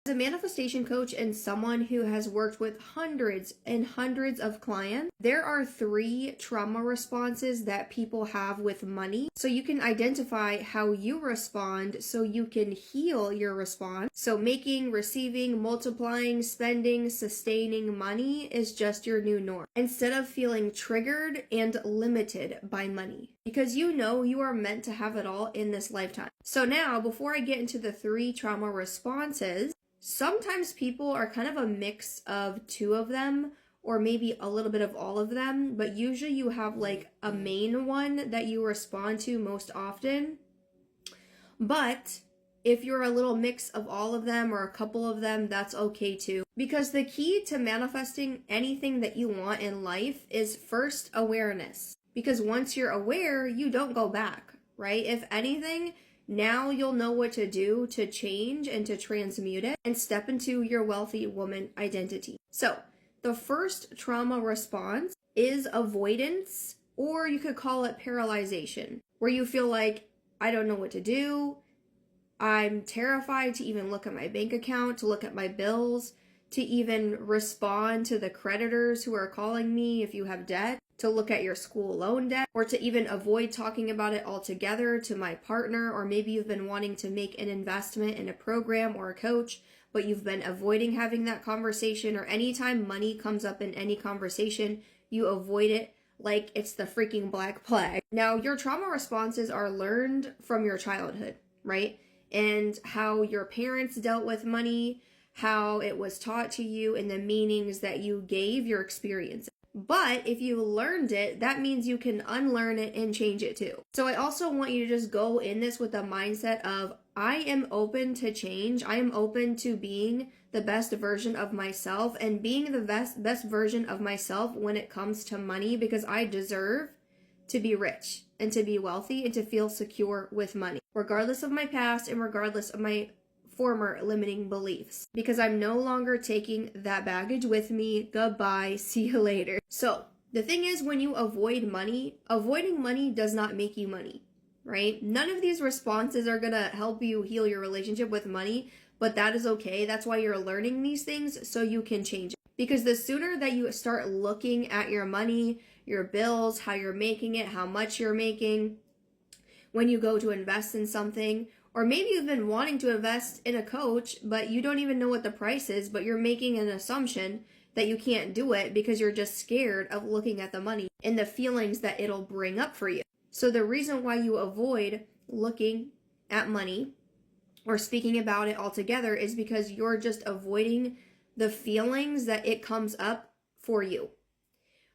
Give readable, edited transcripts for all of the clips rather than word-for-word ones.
As a manifestation coach and someone who has worked with hundreds and hundreds of clients, there are 3 trauma responses that people have with money. So you can identify how you respond so you can heal your response. So making, receiving, multiplying, spending, sustaining money is just your new norm. Instead of feeling triggered and limited by money. Because you know you are meant to have it all in this lifetime. So now, before I get into the 3 trauma responses, sometimes people are kind of a mix of 2 of them, or maybe a little bit of all of them, but usually you have like a main one that you respond to most often. But if you're a little mix of all of them or a couple of them, that's okay too. Because the key to manifesting anything that you want in life is first awareness. Because once you're aware, you don't go back, right? If anything, now you'll know what to do to change and to transmute it and step into your wealthy woman identity. So the first trauma response is avoidance, or you could call it paralyzation, where you feel like, I don't know what to do. I'm terrified to even look at my bank account, to look at my bills, to even respond to the creditors who are calling me if you have debt, to look at your school loan debt, or to even avoid talking about it altogether to my partner, or maybe you've been wanting to make an investment in a program or a coach, but you've been avoiding having that conversation, or anytime money comes up in any conversation, you avoid it like it's the freaking Black Plague. Now, your trauma responses are learned from your childhood, right? And how your parents dealt with money, how it was taught to you, and the meanings that you gave your experiences. But if you learned it, that means you can unlearn it and change it too. So I also want you to just go in this with a mindset of, I am open to change. I am open to being the best version of myself and being the best version of myself when it comes to money, because I deserve to be rich and to be wealthy and to feel secure with money, regardless of my past and regardless of my former limiting beliefs, because I'm no longer taking that baggage with me. Goodbye, see you later. So the thing is, when you avoid money, avoiding money does not make you money, right? None of these responses are gonna help you heal your relationship with money, but that is okay. That's why you're learning these things, so you can change it. Because the sooner that you start looking at your money, your bills, how you're making it, how much you're making, when you go to invest in something, or maybe you've been wanting to invest in a coach, but you don't even know what the price is, but you're making an assumption that you can't do it because you're just scared of looking at the money and the feelings that it'll bring up for you. So the reason why you avoid looking at money or speaking about it altogether is because you're just avoiding the feelings that it comes up for you.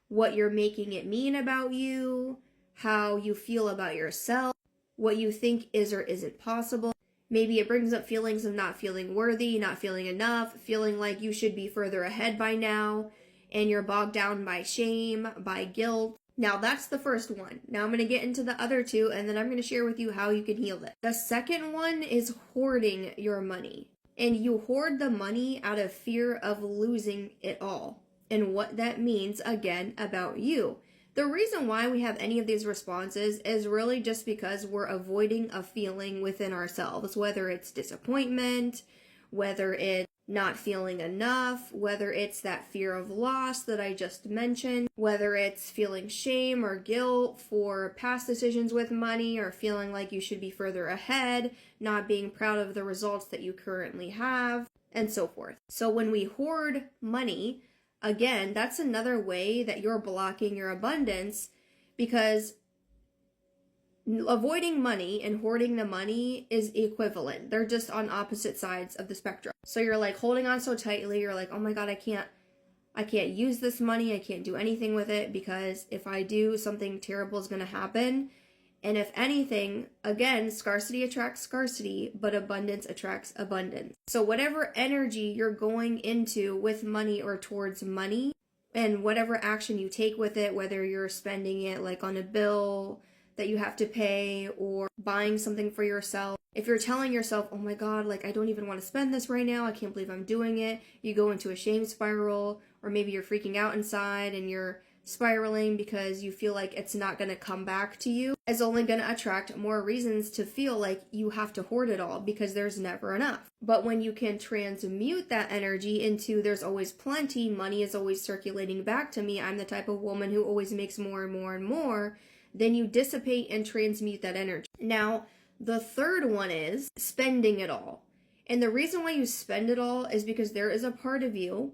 What you're making it mean about you, how you feel about yourself, what you think is or isn't possible. Maybe it brings up feelings of not feeling worthy, not feeling enough, feeling like you should be further ahead by now, and you're bogged down by shame, by guilt. Now that's the first one. Now I'm going to get into the other 2, and then I'm going to share with you how you can heal it. The second one is hoarding your money. And you hoard the money out of fear of losing it all. And what that means, again, about you. The reason why we have any of these responses is really just because we're avoiding a feeling within ourselves, whether it's disappointment, whether it's not feeling enough, whether it's that fear of loss that I just mentioned, whether it's feeling shame or guilt for past decisions with money, or feeling like you should be further ahead, not being proud of the results that you currently have, and so forth. So when we hoard money, again, that's another way that you're blocking your abundance, because avoiding money and hoarding the money is equivalent. They're just on opposite sides of the spectrum. So you're like holding on so tightly, you're like, oh my God, I can't use this money. I can't do anything with it, because if I do, something terrible is going to happen. And if anything, again, scarcity attracts scarcity, but abundance attracts abundance. So whatever energy you're going into with money or towards money, and whatever action you take with it, whether you're spending it like on a bill that you have to pay or buying something for yourself, if you're telling yourself, oh my God, like I don't even want to spend this right now, I can't believe I'm doing it, you go into a shame spiral, or maybe you're freaking out inside and you're spiraling because you feel like it's not going to come back to you is only going to attract more reasons to feel like you have to hoard it all because there's never enough. But when you can transmute that energy into there's always plenty, money is always circulating back to me, I'm the type of woman who always makes more and more and more, then you dissipate and transmute that energy. Now, the third one is spending it all. And the reason why you spend it all is because there is a part of you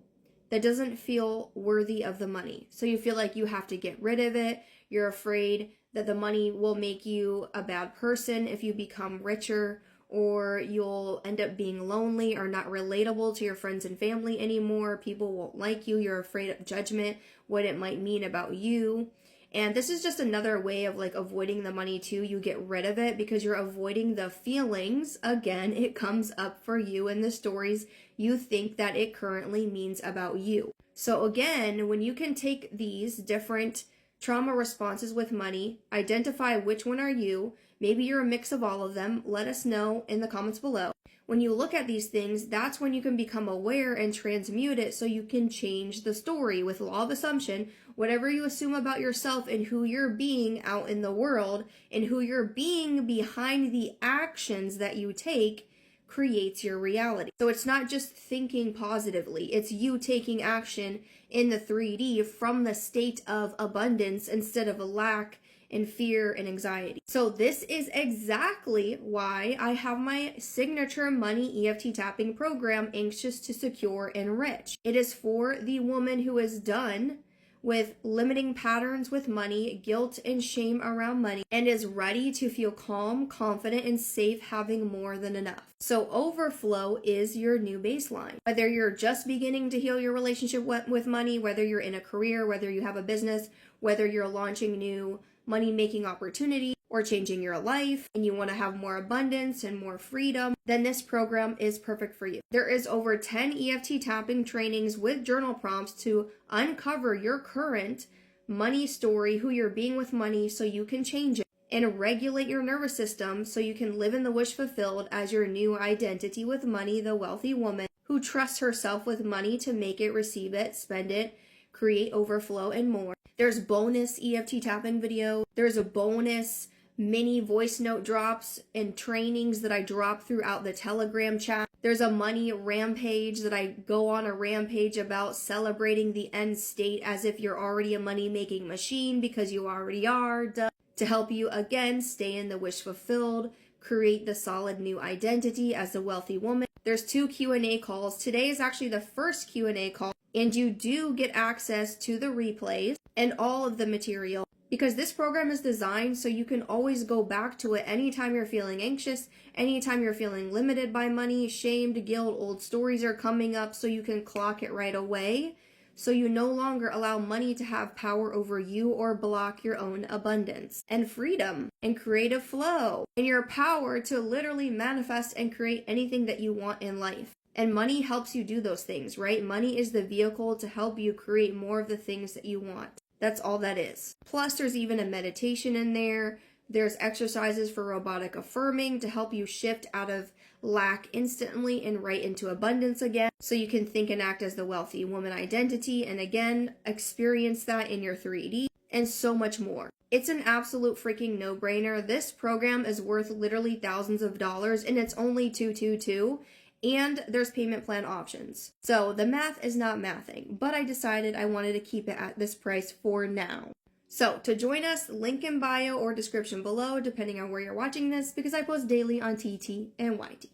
that doesn't feel worthy of the money. So you feel like you have to get rid of it. You're afraid that the money will make you a bad person if you become richer, or you'll end up being lonely or not relatable to your friends and family anymore. People won't like you. You're afraid of judgment, what it might mean about you. And this is just another way of like avoiding the money too. You get rid of it because you're avoiding the feelings. Again, it comes up for you in the stories you think that it currently means about you. So again, when you can take these different trauma responses with money, identify which one are you, maybe you're a mix of all of them, let us know in the comments below. When you look at these things, that's when you can become aware and transmute it so you can change the story. With law of assumption, whatever you assume about yourself and who you're being out in the world and who you're being behind the actions that you take creates your reality. So it's not just thinking positively, it's you taking action in the 3D from the state of abundance instead of a lack and fear and anxiety. So this is exactly why I have my signature money EFT tapping program, Anxious to Secure and Rich. It is for the woman who is done with limiting patterns with money, guilt and shame around money, and is ready to feel calm, confident, and safe having more than enough. So overflow is your new baseline. Whether you're just beginning to heal your relationship with money, whether you're in a career, whether you have a business, whether you're launching new money-making opportunity or changing your life and you want to have more abundance and more freedom, then this program is perfect for you. There is over 10 EFT tapping trainings with journal prompts to uncover your current money story, who you're being with money so you can change it, and regulate your nervous system so you can live in the wish fulfilled as your new identity with money, the wealthy woman who trusts herself with money to make it, receive it, spend it, create overflow, and more. There's bonus EFT tapping video. There's a bonus mini voice note drops and trainings that I drop throughout the Telegram chat. There's a money rampage that I go on a rampage about celebrating the end state as if you're already a money-making machine because you already are, to help you again stay in the wish fulfilled, create the solid new identity as a wealthy woman. There's 2 Q&A calls. Today is actually the first Q&A call, and you do get access to the replays and all of the material because this program is designed so you can always go back to it anytime you're feeling anxious, anytime you're feeling limited by money, shamed, guilt, old stories are coming up, so you can clock it right away. So you no longer allow money to have power over you or block your own abundance and freedom and creative flow and your power to literally manifest and create anything that you want in life. And money helps you do those things, right? Money is the vehicle to help you create more of the things that you want. That's all that is. Plus, there's even a meditation in there. There's exercises for robotic affirming to help you shift out of lack instantly and right into abundance again, so you can think and act as the wealthy woman identity and again experience that in your 3D, and so much more. It's an absolute freaking no-brainer. This program is worth literally thousands of dollars and it's only $222, and there's payment plan options. So the math is not mathing, but I decided I wanted to keep it at this price for now. So to join us, link in bio or description below, depending on where you're watching this, because I post daily on TT and YT.